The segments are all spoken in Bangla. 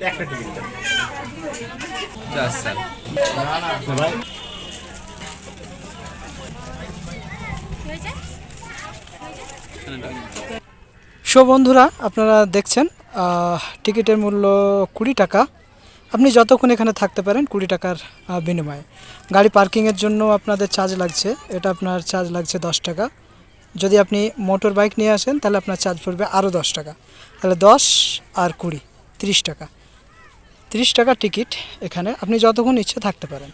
একটা টিকিট দাও। আচ্ছা না না ভাই বন্ধুরা, আপনারা দেখছেন টিকিটের মূল্য 20 টাকা। আপনি যতক্ষণ এখানে থাকতে পারেন 20 টাকার বিনিময়ে। গাড়ি পার্কিংয়ের জন্য আপনাদের চার্জ লাগছে, এটা আপনার চার্জ লাগছে 10 টাকা। যদি আপনি মোটর বাইক নিয়ে আসেন তাহলে আপনার চার্জ পড়বে আরও 10 টাকা, তাহলে 10 আর 20 30 টাকা। 30 টাকা টিকিট, এখানে আপনি যতক্ষণ ইচ্ছে থাকতে পারেন।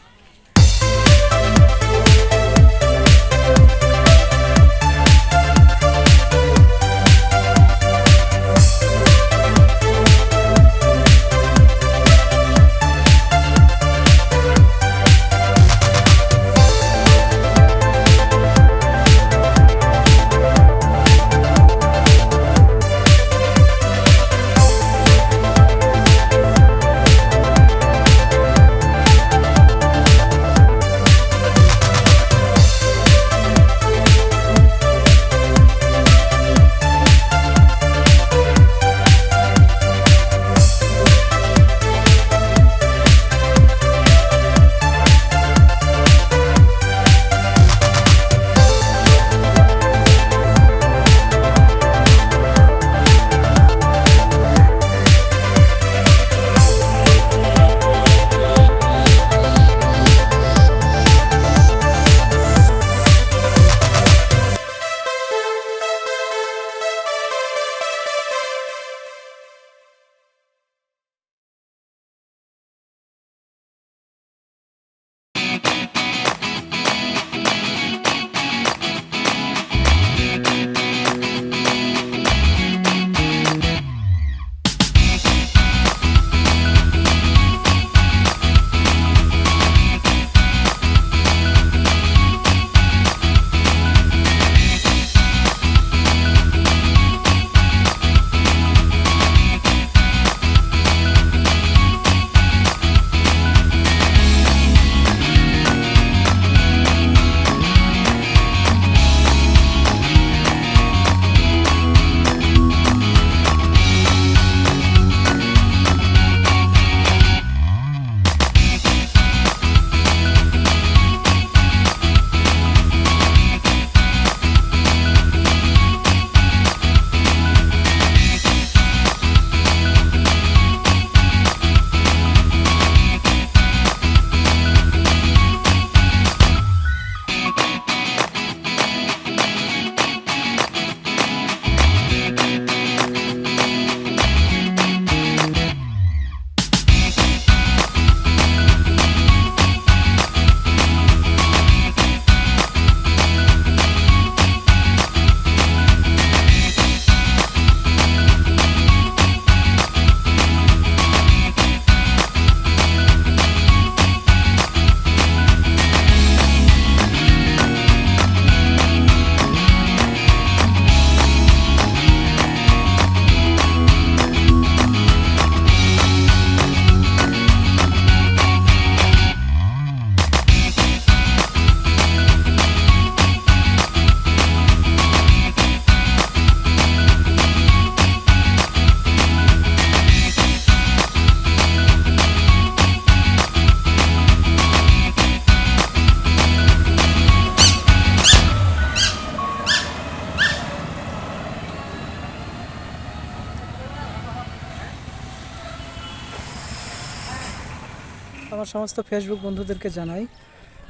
আমার সমস্ত ফেসবুক বন্ধুদেরকে জানাই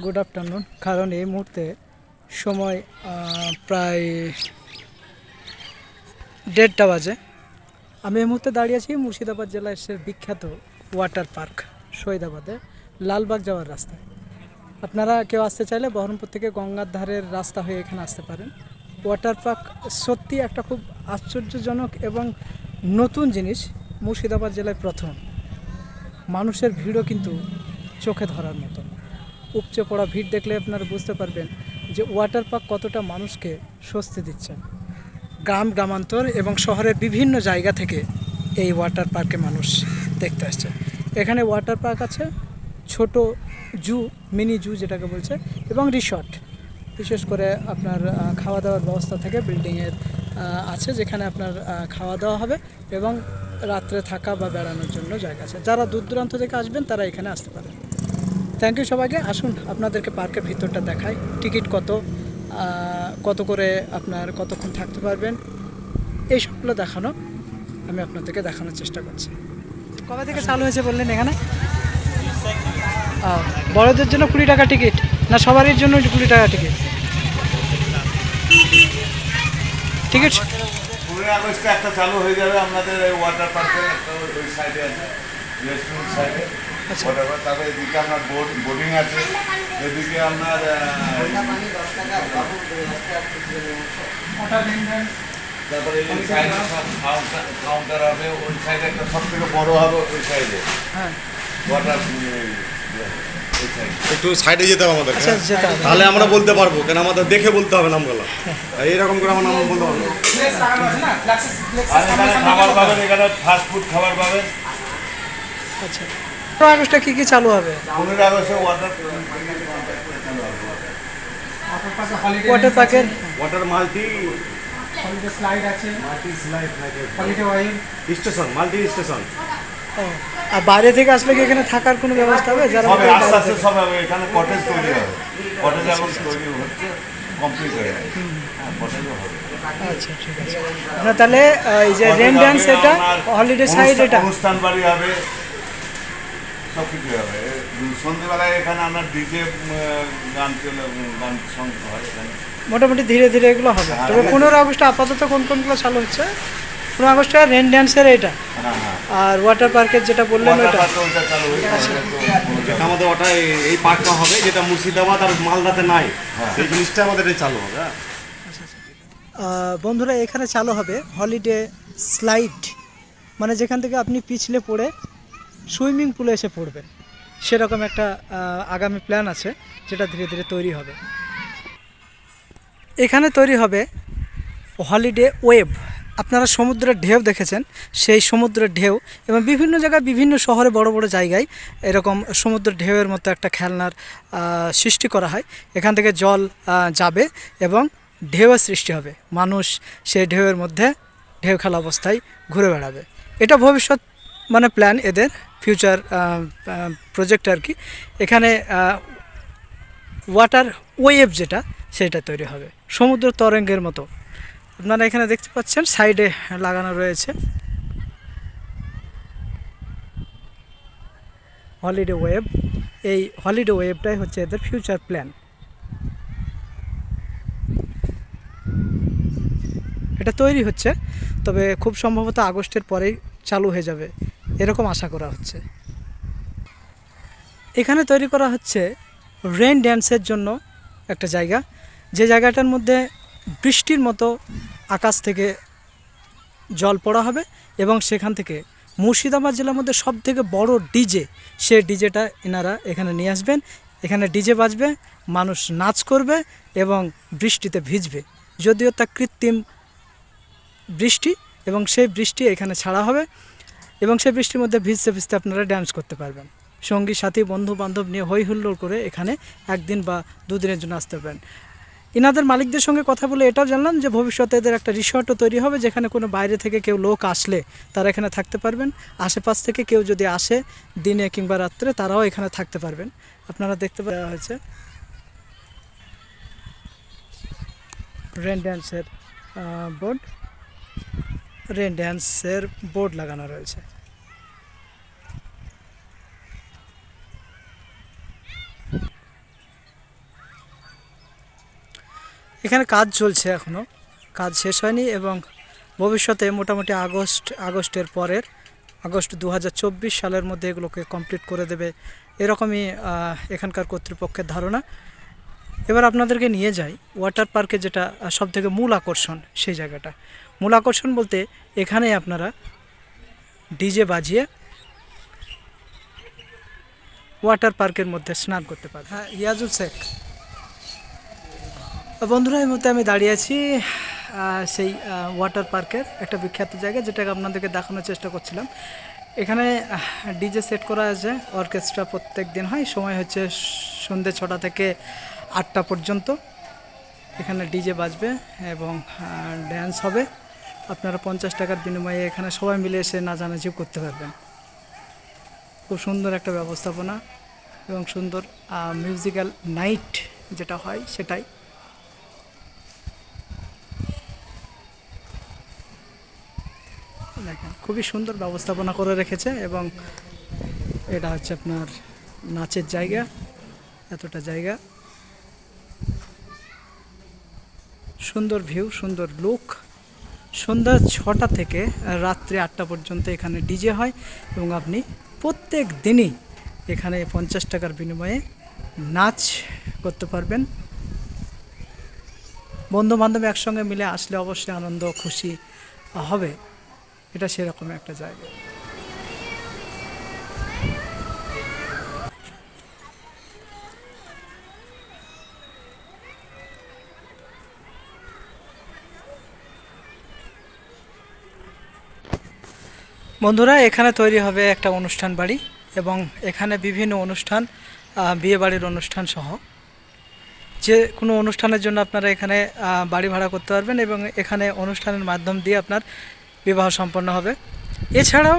গুড আফটারনুন, কারণ এই মুহূর্তে সময় প্রায় 1:30 বাজে। আমি এই মুহূর্তে দাঁড়িয়ে আছি মুর্শিদাবাদ জেলার বিখ্যাত ওয়াটার পার্ক শহীদাবাদে, লালবাগ যাওয়ার রাস্তায়। আপনারা কেউ আসতে চাইলে বহরমপুর থেকে গঙ্গার ধারের রাস্তা হয়ে এখানে আসতে পারেন। ওয়াটার পার্ক সত্যি একটা খুব আশ্চর্যজনক এবং নতুন জিনিস, মুর্শিদাবাদ জেলায় প্রথম। মানুষের ভিড়ও কিন্তু চোখে ধরার মতো, উপচে পড়া ভিড় দেখলে আপনারা বুঝতে পারবেন যে ওয়াটার পার্ক কতটা মানুষকে স্বস্তি দিচ্ছে। গ্রাম গ্রামান্তর এবং শহরের বিভিন্ন জায়গা থেকে এই ওয়াটার পার্কে মানুষ দেখতে আসছে। এখানে ওয়াটার পার্ক আছে, ছোট জু, মিনি জু যেটাকে বলছে, এবং রিসর্ট। বিশেষ করে আপনার খাওয়া দাওয়ার ব্যবস্থা থেকে বিল্ডিংয়ের আছে, যেখানে আপনার খাওয়া দাওয়া হবে এবং রাত্রে থাকা বা বেড়ানোর জন্য জায়গা আছে। যারা দূর দূরান্ত থেকে আসবেন তারা এখানে আসতে পারেন। থ্যাংক ইউ সবাইকে। আসুন আপনাদেরকে পার্কের ভিতরটা দেখাই। টিকিট কত করে, আপনার কতক্ষণ থাকতে পারবেন, এই সবগুলো আমি আপনাদেরকে দেখানোর চেষ্টা করছি। কবে থেকে চালু হয়েছে বললেন এখানে? বড়দের জন্য 20 টাকা টিকিট, না সবারই জন্য 20 টাকা টিকিট? টিকিট 15 আগস্টে একটা চালু হয়ে যাবে আমাদের ওয়াটার পার্কের একটা ওই সাইডে আছে, রেস্টুরেন্ট সাইডে ওয়াটার পার্ক। তারপরে এদিকে আপনার বোটিং আছে, এদিকে আপনার তারপরে এই সাইডে সব কাউন্টার হবে, ওই সাইডে একটা সব থেকে বড় হবে ওই সাইডে। হ্যাঁ, ওয়াটার একটু সাইডে যেতে হবে আমাদের, আচ্ছা যেতে হবে। তাহলে আমরা বলতে পারবো, কেন আমাদের দেখে বলতে হবে নামগুলো। এইরকম করে আমার নাম বলতে পারবো। আর এখানে খাবার পাবেন, এখানে ফাস্ট ফুড খাবার পাবেন। আচ্ছা, 15 আগস্টে কী কী চালু হবে? 15 আগস্টে ওয়াটার ওয়াটার পার্কের ওয়াটার মাল্টি স্লাইড আছে, স্টেশন, মাল্টি স্টেশন। আর বাইরে থেকে আসলে কি এখানে থাকার কোনো ব্যবস্থা হবে? যারা হবে, বাইরে আস্তে আস্তে থেকে- সব হবে। এখানে কটেজ তৈরি হবে, কটেজ এখন তৈরি হচ্ছে, কমপ্লিট হয়ে গেছে। হ্যাঁ, কটেজও হবে। আচ্ছা ঠিক আছে। আপনার তাহলে এই যে রেন ড্যান্স, এটা হলিডে সাইড, এটা অনুষ্ঠান বাড়ি হবে, সব কিছু হবে। সন্ধ্যেবেলায় এখানে আপনার ডিজে গান সং হয় এখানে। মোটামুটি ধীরে ধীরে এগুলো হবে। হ্যাঁ, তবে হ্যাঁ। 15 আগস্টে আপাতত কোনগুলো চালু হচ্ছে? 15 আগস্টে রেন ড্যান্সের এটা, হ্যাঁ হ্যাঁ, আর ওয়াটার পার্কের যেটা বললেন ওয়াটার ওইটা। পার্কে ওইটা চালু হয়ে গেছে। আমাদের ওটা এই পার্কটা হবে, যেটা মুর্শিদাবাদ আর মালদাতে নাই, সেই জিনিসটা আমাদের এই চালু হবে। হ্যাঁ, বন্ধুরা, এখানে চালু হবে হলিডে স্লাইড, মানে যেখান থেকে আপনি পিছলে পড়ে সুইমিং পুলে এসে পড়বেন, সেরকম একটা আগামী প্ল্যান আছে, যেটা ধীরে ধীরে তৈরি হবে। এখানে তৈরি হবে হলিডে ওয়েভ। আপনারা সমুদ্রের ঢেউ দেখেছেন, সেই সমুদ্রের ঢেউ, এবং বিভিন্ন জায়গায় বিভিন্ন শহরে বড় বড় জায়গায় এরকম সমুদ্রের ঢেউয়ের মতো একটা খেলনার সৃষ্টি করা হয়। এখান থেকে জল যাবে এবং ঢেউয়ের সৃষ্টি হবে, মানুষ সেই ঢেউয়ের মধ্যে ঢেউ খেলা অবস্থায় ঘুরে বেড়াবে। এটা ভবিষ্যৎ মানে প্ল্যান, এদের ফিউচার প্রজেক্ট আর কি। এখানে ওয়াটার ওয়েভ যেটা, সেটা তৈরি হবে সমুদ্র তরঙ্গের মতো। আপনারা এখানে দেখতে পাচ্ছেন সাইডে লাগানো রয়েছে হলিডে ওয়েভ। এই হলিডে ওয়েভটাই হচ্ছে এদের ফিউচার প্ল্যান। এটা তৈরি হচ্ছে, তবে খুব সম্ভবত আগস্টের পরেই চালু হয়ে যাবে এরকম আশা করা হচ্ছে। এখানে তৈরি করা হচ্ছে রেন ড্যান্সের জন্য একটা জায়গা, যে জায়গাটার মধ্যে বৃষ্টির মতো আকাশ থেকে জল পড়া হবে, এবং সেখান থেকে মুর্শিদাবাদ জেলার মধ্যে সবথেকে বড় ডিজে, সে ডিজেটা এনারা এখানে নিয়ে আসবেন। এখানে ডিজে বাজবে, মানুষ নাচ করবে এবং বৃষ্টিতে ভিজবে, যদিও তা কৃত্রিম বৃষ্টি, এবং সেই বৃষ্টি এখানে ছাড়া হবে, এবং সেই বৃষ্টির মধ্যে ভিজতে ভিজতে আপনারা ড্যান্স করতে পারবেন। সঙ্গী সাথী বন্ধু বান্ধব নিয়ে হই হুল্লোড় করে এখানে একদিন বা দুদিনের জন্য আসতে পারবেন। ইনাদের মালিকদের সঙ্গে কথা বলে এটাও জানলাম যে ভবিষ্যতে এদের একটা রিসর্টও তৈরি হবে, যেখানে কোনো বাইরে থেকে কেউ লোক আসলে তারা এখানে থাকতে পারবেন। আশেপাশ থেকে কেউ যদি আসে দিনে কিংবা রাত্রে, তারাও এখানে থাকতে পারবেন। আপনারা দেখতে পাওয়া হয়েছে রেন ড্যান্সের বোর্ড, রেন ড্যান্সের বোর্ড লাগানো রয়েছে। এখানে কাজ চলছে, এখনও কাজ শেষ হয়নি, এবং ভবিষ্যতে মোটামুটি আগস্টের পরের আগস্ট 2024 সালের মধ্যে এগুলোকে কমপ্লিট করে দেবে, এরকমই এখানকার কর্তৃপক্ষের ধারণা। এবার আপনাদেরকে নিয়ে যাই ওয়াটার পার্কে, যেটা সবথেকে মূল আকর্ষণ, সেই জায়গাটা। মূল আকর্ষণ বলতে এখানে আপনারা ডিজে বাজিয়ে ওয়াটার পার্কের মধ্যে স্নান করতে পারবেন। হ্যাঁ, ইয়াজুল শেখ। বন্ধুরা, এই মুহূর্তে আমি দাঁড়িয়ে আছি সেই ওয়াটার পার্কের একটা বিখ্যাত জায়গা, যেটাকে আপনাদেরকে দেখানোর চেষ্টা করছিলাম। এখানে ডিজে সেট করা আছে, অর্কেস্ট্রা প্রত্যেক দিন হয়, সময় হচ্ছে সন্ধ্যে 6টা থেকে 8টা পর্যন্ত। এখানে ডিজে বাজবে এবং ড্যান্স হবে, আপনারা 50 টাকার বিনিময়ে এখানে সবাই মিলে এসে নাচানাচি করতে পারবেন। খুব সুন্দর একটা ব্যবস্থাপনা এবং সুন্দর মিউজিক্যাল নাইট যেটা হয় সেটাই। দেখেন খুবই সুন্দর ব্যবস্থাপনা করে রেখেছে এবং এটা হচ্ছে আপনার নাচের জায়গা, এতটা জায়গা, সুন্দর ভিউ, সুন্দর লুক। সন্ধ্যা 6টা থেকে রাত্রি 8টা পর্যন্ত এখানে ডিজে হয় এবং আপনি প্রত্যেক দিনই এখানে 50 টাকার বিনিময়ে নাচ করতে পারবেন। বন্ধু বান্ধব একসঙ্গে মিলে আসলে অবশ্যই আনন্দ খুশি হবে, এটা সেরকম একটা জায়গা। বন্ধুরা, এখানে তৈরি হবে একটা অনুষ্ঠান বাড়ি এবং এখানে বিভিন্ন অনুষ্ঠান, বিয়েবাড়ির অনুষ্ঠান সহ যে কোনো অনুষ্ঠানের জন্য আপনারা এখানে বাড়ি ভাড়া করতে পারবেন এবং এখানে অনুষ্ঠানের মাধ্যম দিয়ে আপনার বিবাহ সম্পন্ন হবে। এছাড়াও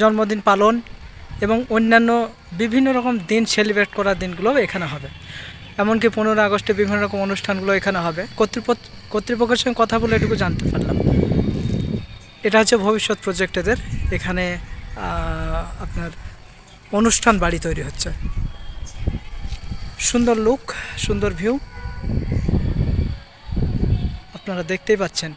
জন্মদিন পালন এবং অন্যান্য বিভিন্ন রকম দিন সেলিব্রেট করার দিনগুলো এখানে হবে। এমনকি 15 আগস্টে বিভিন্ন রকম অনুষ্ঠানগুলো এখানে হবে। কর্তৃপক্ষের সঙ্গে কথা বলে এটুকু জানতে পারলাম। এটা হচ্ছে ভবিষ্যৎ প্রজেক্ট এদের। এখানে আপনার অনুষ্ঠান বাড়ি তৈরি হচ্ছে। সুন্দর লুক, সুন্দর ভিউ আপনারা দেখতেই পাচ্ছেন।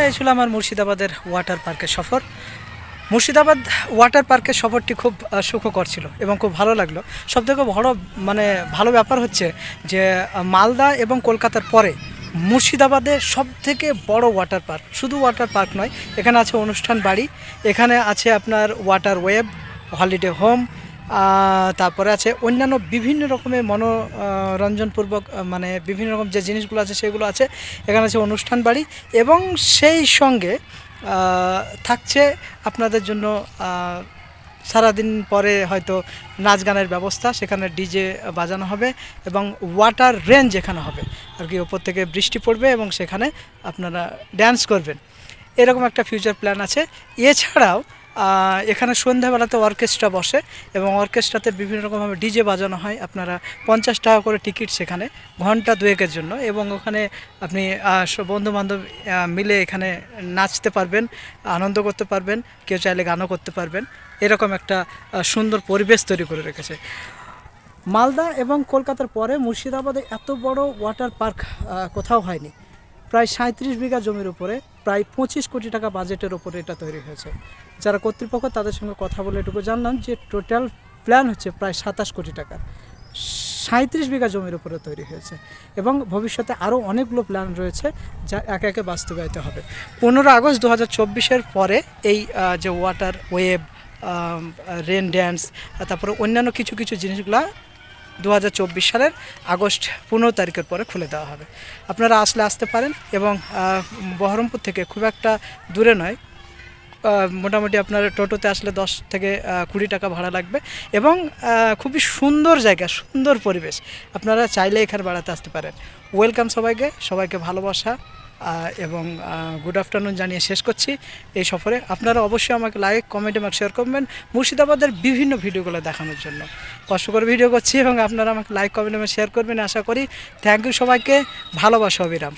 এই ছিল আমার মুর্শিদাবাদের ওয়াটার পার্কের সফর। মুর্শিদাবাদ ওয়াটার পার্কের সফরটি খুব সুখকর ছিল এবং খুব ভালো লাগলো। সবথেকে ভালো ব্যাপার হচ্ছে যে মালদা এবং কলকাতার পরে মুর্শিদাবাদের সবথেকে বড় ওয়াটার পার্ক। শুধু ওয়াটার পার্ক নয়, এখানে আছে অনুষ্ঠান বাড়ি, এখানে আছে আপনার ওয়াটার ওয়েব, হলিডে হোম, তারপরে আছে অন্যান্য বিভিন্ন রকমের মনোরঞ্জনপূর্বক মানে বিভিন্ন রকম যে জিনিসগুলো আছে সেগুলো আছে। এখানে আছে অনুষ্ঠান বাড়ি এবং সেই সঙ্গে থাকছে আপনাদের জন্য সারাদিন পরে হয়তো নাচ গানের ব্যবস্থা, সেখানে ডিজে বাজানো হবে এবং ওয়াটার রেঞ্জ এখানে হবে আর কি, ওপর থেকে বৃষ্টি পড়বে এবং সেখানে আপনারা ড্যান্স করবেন, এরকম একটা ফিউচার প্ল্যান আছে। এছাড়াও এখানে সন্ধ্যাবেলাতে অর্কেস্ট্রা বসে এবং অর্কেস্ট্রাতে বিভিন্ন রকমভাবে ডিজে বাজানো হয়। আপনারা 50 টাকা করে টিকিট সেখানে ঘন্টা 2-এর জন্য, এবং ওখানে আপনি বন্ধুবান্ধব মিলে এখানে নাচতে পারবেন, আনন্দ করতে পারবেন, কেউ চাইলে গানও করতে পারবেন। এরকম একটা সুন্দর পরিবেশ তৈরি করে রেখেছে। মালদা এবং কলকাতার পরে মুর্শিদাবাদে এত বড় ওয়াটার পার্ক কোথাও হয়নি। প্রায় 37 বিঘা জমির উপরে প্রায় 25 কোটি টাকা বাজেটের ওপরে এটা তৈরি হয়েছে। যারা কর্তৃপক্ষ তাদের সঙ্গে কথা বলে এটুকু জানলাম যে টোটাল প্ল্যান হচ্ছে প্রায় 27 কোটি টাকার, 37 বিঘা জমির উপরে তৈরি হয়েছে এবং ভবিষ্যতে আরও অনেকগুলো প্ল্যান রয়েছে যা একে একে বাস্তবায়িত হবে। 15 আগস্ট 2024-এর পরে এই যে ওয়াটার ওয়েব, রেন ড্যান্স, তারপরে অন্যান্য কিছু জিনিসগুলা 2024 সালের আগস্ট 15 তারিখের পরে খুলে দেওয়া হবে। আপনারা আসতে পারেন এবং বহরমপুর থেকে খুব একটা দূরে নয়, মোটামুটি আপনার টোটোতে আসলে 10 থেকে 20 টাকা ভাড়া লাগবে এবং খুবই সুন্দর জায়গা, সুন্দর পরিবেশ। আপনারা চাইলে এখানে বেড়াতে আসতে পারেন। ওয়েলকাম সবাইকে ভালোবাসা এবং গুড আফটারনুন জানিয়ে শেষ করছি এই সফরে। আপনারা অবশ্যই আমাকে লাইক, কমেন্ট এবং শেয়ার করবেন মুর্শিদাবাদের বিভিন্ন ভিডিওগুলো দেখানোর জন্য। কষ্ট করে ভিডিও করছি এবং আপনারা আমাকে লাইক, কমেন্ট এবং শেয়ার করবেন আশা করি। থ্যাংক ইউ সবাইকে, ভালোবাসা অবিরাম।